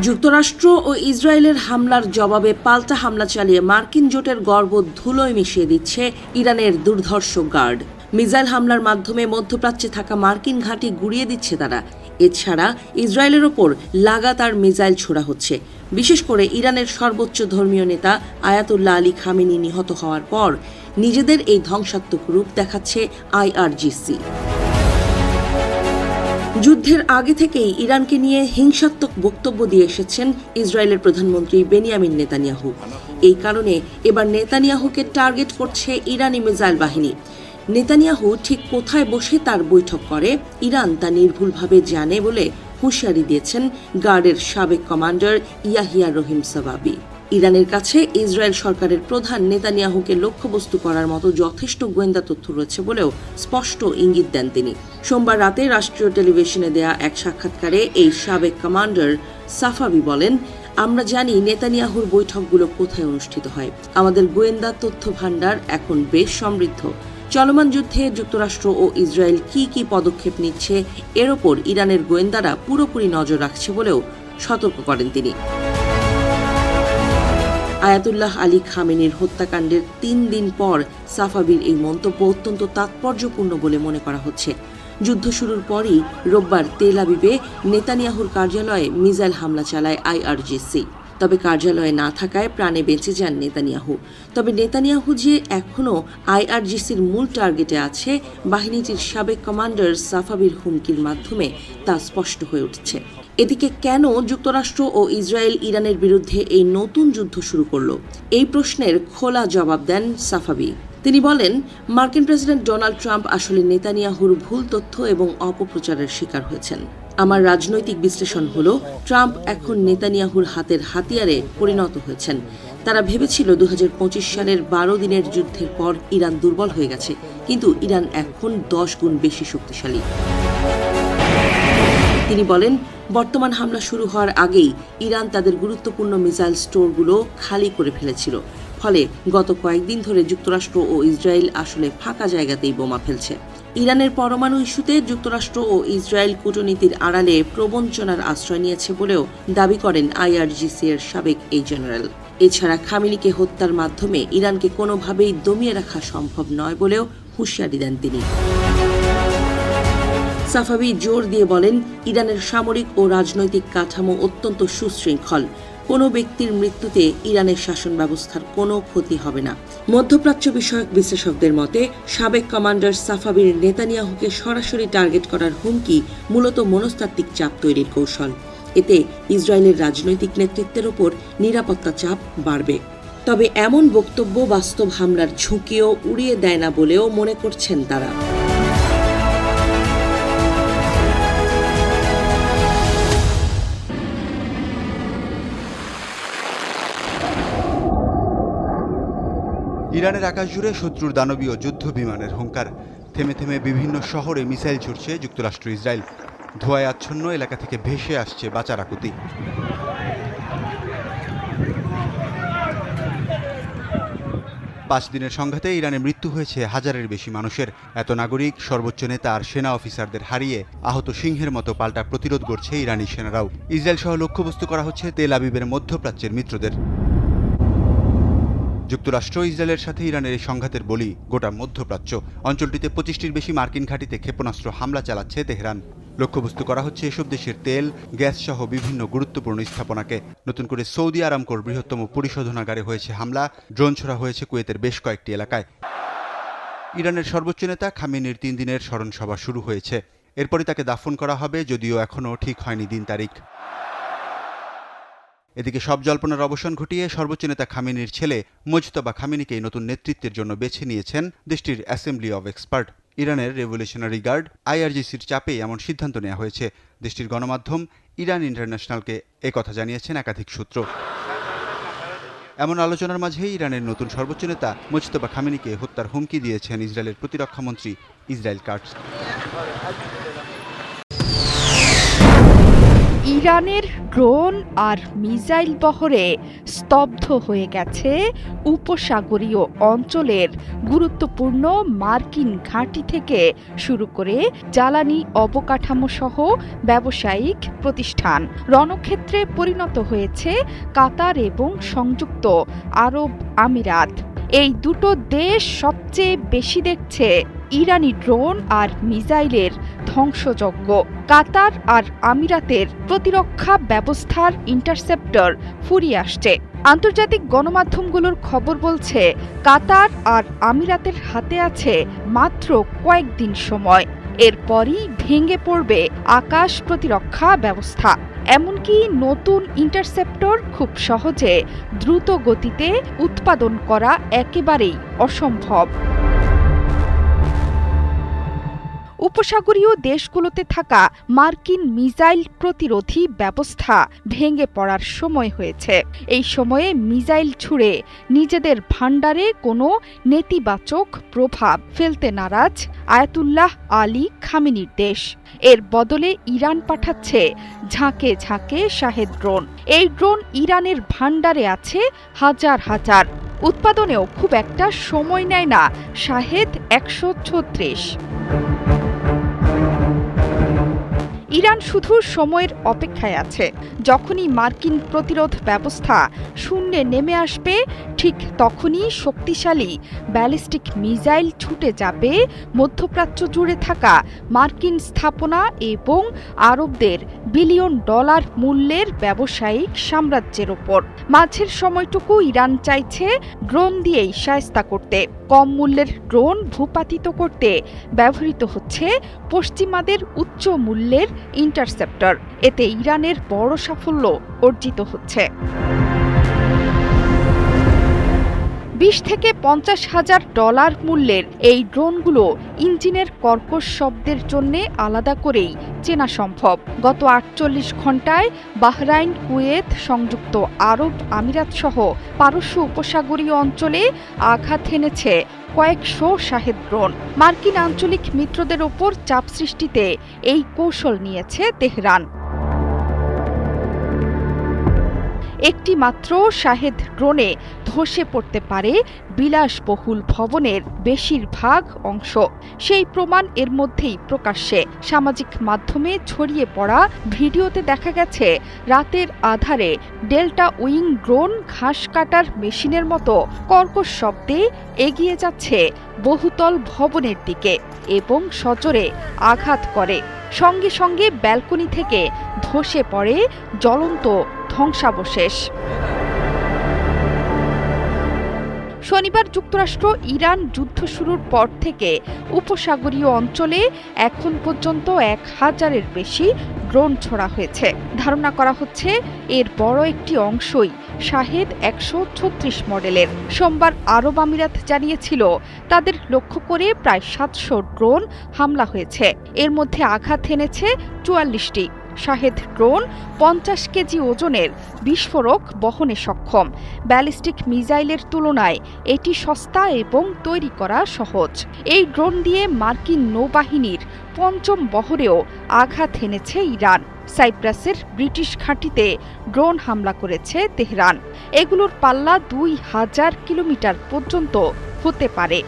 যুক্তরাষ্ট্র ও ইসরায়েলের হামলার জবাবে পাল্টা হামলা চালিয়ে মার্কিন জোটের গর্ব ধুলোয় মিশিয়ে দিচ্ছে ইরানের দুর্ধর্ষ গার্ড। মিসাইল হামলার মাধ্যমে মধ্যপ্রাচ্যে থাকা মার্কিন ঘাঁটি গুঁড়িয়ে দিচ্ছে তারা। এছাড়া ইসরায়েলের ওপর লাগাতার মিসাইল ছোড়া হচ্ছে। বিশেষ করে ইরানের সর্বোচ্চ ধর্মীয় নেতা আয়াতুল্লাহ আলী খামেনি নিহত হওয়ার পর নিজেদের এই ধ্বংসাত্মক রূপ দেখাচ্ছে আইআরজিসি। যুদ্ধের আগে থেকেই ইরানকে নিয়ে হিংসাত্মক বক্তব্য দিয়ে এসেছেন ইসরায়েলের প্রধানমন্ত্রী বেনিয়ামিন নেতানিয়াহু। এই কারণে এবার নেতানিয়াহুকে টার্গেট করছে ইরানি মিসাইল বাহিনী। নেতানিয়াহু ঠিক কোথায় বসে তার বৈঠক করে ইরান তা নির্ভুলভাবে জানে বলে হুঁশিয়ারি দিয়েছেন গার্ডের সাবেক কমান্ডার ইয়াহিয়া রহিম সাবাবি। ইরানের কাছে ইসরায়েল সরকারের প্রধান নেতানিয়াহুকে লক্ষ্যবস্তু করার মতো যথেষ্ট গোয়েন্দা তথ্য রয়েছে বলেও স্পষ্ট ইঙ্গিত দেন তিনি। সোমবার রাতে রাষ্ট্রীয় টেলিভিশনে দেয়া এক সাক্ষাৎকারে এই সাবেক কমান্ডার সাফাবি বলেন, আমরা জানি নেতানিয়াহুর বৈঠকগুলো কোথায় অনুষ্ঠিত হয়। আমাদের গোয়েন্দা তথ্য ভাণ্ডার এখন বেশ সমৃদ্ধ। চলমান যুদ্ধে যুক্তরাষ্ট্র ও ইসরায়েল কি পদক্ষেপ নিচ্ছে এর ওপর ইরানের গোয়েন্দারা পুরোপুরি নজর রাখছে বলেও সতর্ক করেন তিনি। আয়াতুল্লাহ আলী খামেনির হত্যাকাণ্ডের ৩ দিন পর সাফাবির এই মন্তব্য অত্যন্ত তাৎপর্যপূর্ণ বলে মনে করা হচ্ছে। যুদ্ধ শুরুর পরই রোববার তেল আবিবে নেতানিয়াহুর কার্যালয়ে মিসাইল হামলা চালায় আইআরজিসি। তবে কার্যালয়ে না থাকায় প্রাণে বেঁচে যান নেতানিয়াহু। তবে নেতানিয়াহু যে এখনও আইআরজিসির মূল টার্গেটে আছে বাহিনীটির সাবেক কমান্ডার সাফাবির হুমকির মাধ্যমে তা স্পষ্ট হয়ে উঠছে। এদিকে কেন যুক্তরাষ্ট্র ও ইসরায়েল ইরানের বিরুদ্ধে এই নতুন যুদ্ধ শুরু করল, এই প্রশ্নের খোলা জবাব দেন সাফাবি। তিনি বলেন, মার্কিন প্রেসিডেন্ট ডোনাল্ড ট্রাম্প আসলে নেতানিয়াহুর ভুল তথ্য এবং অপপ্রচারের শিকার হয়েছেন। আমার রাজনৈতিক বিশ্লেষণ হলো, ট্রাম্প এখন নেতানিয়াহুর হাতের হাতিয়ারে পরিণত হয়েছেন। তারা ভেবেছিল 2025 সালের 12 দিনের যুদ্ধের পর ইরান দুর্বল হয়ে গেছে, কিন্তু ইরান এখন 10 গুণ বেশি শক্তিশালী। তিনি বলেন, বর্তমান হামলা শুরু হওয়ার আগেই ইরান তাদের গুরুত্বপূর্ণ মিসাইল স্টোরগুলো খালি করে ফেলেছিল। ফলে গত কয়েকদিন ধরে যুক্তরাষ্ট্র ও ইসরায়েল আসলে ফাঁকা জায়গাতেই বোমা ফেলছে। ইরানের পরমাণু ইস্যুতে যুক্তরাষ্ট্র ও ইসরায়েল কূটনীতির আড়ালে প্রবঞ্চনার আশ্রয় নিয়েছে বলেও দাবি করেন আইআরজিসি এর সাবেক এই জেনারেল। এছাড়া খামেনিকে হত্যার মাধ্যমে ইরানকে কোনোভাবেই দমিয়ে রাখা সম্ভব নয় বলেও হুঁশিয়ারি দেন তিনি। সাফাবি জোর দিয়ে বলেন, ইরানের সামরিক ও রাজনৈতিক কাঠামো অত্যন্ত সুশৃঙ্খল। কোনো ব্যক্তির মৃত্যুতে ইরানের শাসন ব্যবস্থার কোনো ক্ষতি হবে না। মধ্যপ্রাচ্য বিষয়ক বিশ্লেষকদের মতে সাবেক কমান্ডার সাফাবির নেতানিয়াহুকে সরাসরি টার্গেট করার হুমকি মূলত মনস্তাত্ত্বিক চাপ তৈরির কৌশল। এতে ইসরায়েলের রাজনৈতিক নেতৃত্বের ওপর নিরাপত্তা চাপ বাড়বে। তবে এমন বক্তব্য বাস্তব হামলার ঝুঁকিও উড়িয়ে দেয় না বলেও মনে করছেন তারা। ইরানের আকাশ জুড়ে শত্রুর দানবীয় যুদ্ধ বিমানের হুঙ্কার। থেমে থেমে বিভিন্ন শহরে মিসাইল ছুড়ছে যুক্তরাষ্ট্র ইসরায়েল। ধোঁয়ায় আচ্ছন্ন এলাকা থেকে ভেসে আসছে বাঁচার আকুতি। 5 দিনের সংঘাতে ইরানে মৃত্যু হয়েছে হাজারের বেশি মানুষের। এত নাগরিক, সর্বোচ্চ নেতা আর সেনা অফিসারদের হারিয়ে আহত সিংহের মতো পাল্টা প্রতিরোধ করছে ইরানি সেনারাও। ইসরায়েল সহ লক্ষ্যবস্তু করা হচ্ছে তেল আবিবের মধ্যপ্রাচ্যের মিত্রদের। যুক্তরাষ্ট্র ইসরায়েলের সাথে ইরানের এই সংঘাতের বলি গোটা মধ্যপ্রাচ্য। অঞ্চলটিতে 25টির বেশি মার্কিন ঘাঁটিতে ক্ষেপণাস্ত্র হামলা চালাচ্ছে তেহরান। লক্ষ্যবস্তু করা হচ্ছে এসব দেশের তেল, গ্যাস সহ বিভিন্ন গুরুত্বপূর্ণ স্থাপনাকে। নতুন করে সৌদি আরামকোর বৃহত্তম পরিশোধনাগারে হয়েছে হামলা। ড্রোন ছোড়া হয়েছে কুয়েতের বেশ কয়েকটি এলাকায়। ইরানের সর্বোচ্চ নেতা খামেনির 3 দিনের স্মরণ সভা শুরু হয়েছে। এরপরই তাকে দাফন করা হবে, যদিও এখনও ঠিক হয়নি দিন তারিখ। এদিকে সব জল্পনার অবসান ঘটিয়ে সর্বোচ্চ নেতা খামেনির ছেলে মুজতবা খামেনিকে নতুন নেতৃত্বের জন্য বেছে নিয়েছেন দেশটির অ্যাসেম্বলি অব এক্সপার্ট। ইরানের রেভলিউশনারি গার্ড আইআরজিসির চাপে এমন সিদ্ধান্ত নেওয়া হয়েছে। দেশটির গণমাধ্যম ইরান ইন্টারন্যাশনালকে একথা জানিয়েছেন একাধিক সূত্র। এমন আলোচনার মাঝেই ইরানের নতুন সর্বোচ্চ নেতা মুজতবা খামেনিকে হত্যার হুমকি দিয়েছেন ইসরায়েলের প্রতিরক্ষামন্ত্রী ইসরায়েল কাটজ। ইরানের ড্রোন আর মিসাইল বহরে স্তব্ধ হয়ে গেছে উপসাগরীয় অঞ্চলের গুরুত্বপূর্ণ মার্কিন ঘাঁটি থেকে শুরু করে জ্বালানি অবকাঠামো সহ ব্যবসায়িক প্রতিষ্ঠান। রণক্ষেত্রে পরিণত হয়েছে কাতার এবং সংযুক্ত আরব আমিরাত। এই দুটো দেশ সবচেয়ে বেশি দেখছে ইরানি ড্রোন আর মিসাইলের ধ্বংসযজ্ঞ। কাতার আর আমিরাতের প্রতিরক্ষা ব্যবস্থার ইন্টারসেপ্টর ফুরিয়ে আসছে। আন্তর্জাতিক গণমাধ্যমগুলোর খবর বলছে কাতার আর আমিরাতের হাতে আছে মাত্র কয়েকদিন সময়, এরপরই ভেঙে পড়বে আকাশ প্রতিরক্ষা ব্যবস্থা। এমনকি নতুন ইন্টারসেপ্টর খুব সহজে দ্রুত গতিতে উৎপাদন করা একেবারেই অসম্ভব। উপসাগরীয় দেশগুলোতে থাকা মার্কিন মিসাইল প্রতিরোধী ব্যবস্থা ভেঙে পড়ার সময় হয়েছে। এই সময়ে মিসাইল ছুড়ে নিজেদের ভাণ্ডারে কোনো নেতিবাচক প্রভাব ফেলতে নারাজ আয়াতুল্লাহ আলী খামেনির দেশ। এর বদলে ইরান পাঠাচ্ছে ঝাঁকে ঝাঁকে শাহেদ ড্রোন। এই ড্রোন ইরানের ভাণ্ডারে আছে হাজার হাজার। উৎপাদনেও খুব একটা সময় নেয় না শাহেদ 136। ইরান শুধু সময়ের অপেক্ষায় আছে। যখনই মার্কিন প্রতিরোধ ব্যবস্থা শূন্যে নেমে আসবে, ঠিক তখনই শক্তিশালী ব্যালিস্টিক মিসাইল ছুটে যাবে মধ্যপ্রাচ্য জুড়ে থাকা মার্কিন স্থাপনা এবং আরবদের বিলিয়ন ডলার মূল্যের ব্যবসায়িক সাম্রাজ্যের ওপর। মাঝের সময়টুকু ইরান চাইছে ড্রোন দিয়েই শায়েস্তা করতে। কম মূল্যের ড্রোন ভূপাতিত করতে ব্যবহৃত হচ্ছে পশ্চিমাদের উচ্চ মূল্যের ইন্টারসেপ্টর। এতে ইরানের বড় সাফল্য অর্জিত হচ্ছে। 20 থেকে 50 হাজার ডলার মূল্যের এই ড্রোনগুলো ইঞ্জিনের কর্কশ শব্দের জন্য আলাদা করেই চেনা সম্ভব। গত 48 ঘণ্টায় বাহরাইন, কুয়েত, সংযুক্ত আরব আমিরাত সহ পারস্য উপসাগরীয় অঞ্চলে আঘাত হেনেছে কয়েকশো শাহেদ ড্রোন। মার্কিন আঞ্চলিক মিত্রদের ওপর চাপ সৃষ্টিতে এই কৌশল নিয়েছে তেহরান। একটি মাত্র শাহেদ ড্রোনে ধসে পড়তে পারে বিলাসবহুল ভবনের বেশিরভাগ অংশ। সেই প্রমাণ এর মধ্যেই প্রকাশ্যে। সামাজিক মাধ্যমে ছড়িয়ে পড়া ভিডিওতে দেখা গেছে রাতের আধারে ডেল্টা উইং ড্রোন ঘাস কাটার মেশিনের মতো কর্কশ শব্দে এগিয়ে যাচ্ছে বহুতল ভবনের দিকে এবং সজোরে আঘাত করে। সঙ্গে সঙ্গে ব্যালকনি থেকে ধসে পড়ে জ্বলন্ত ধ্বংসাবশেষ। শনিবার যুক্তরাষ্ট্র ইরান যুদ্ধ শুরুর পর থেকে উপসাগরীয় অঞ্চলে এখন পর্যন্ত 1000-এর বেশি ড্রোন ছোড়া হয়েছে। ধারণা করা হচ্ছে এর বড় একটি অংশই শাহেদ 136 মডেলের। সোমবার আরব আমিরাত জানিয়েছিল তাদের লক্ষ্য করে প্রায় 700 ড্রোন হামলা হয়েছে। এর মধ্যে আঘাত হেনেছে 44টি। শাহেদ ড্রোন 50 কেজি ওজনের বিস্ফোরক বহনে সক্ষম। ব্যালিস্টিক মিসাইলের তুলনায় এটি সস্তা এবং তৈরি করা সহজ। এই ড্রোন দিয়ে মার্কিন নৌবাহিনীর 5ম বহরেও আঘাত হেনেছে ইরান। সাইপ্রাসের ব্রিটিশ ঘাঁটিতে ড্রোন হামলা করেছে তেহরান। এগুলোর পাল্লা 2000 কিলোমিটার পর্যন্ত হতে পারে।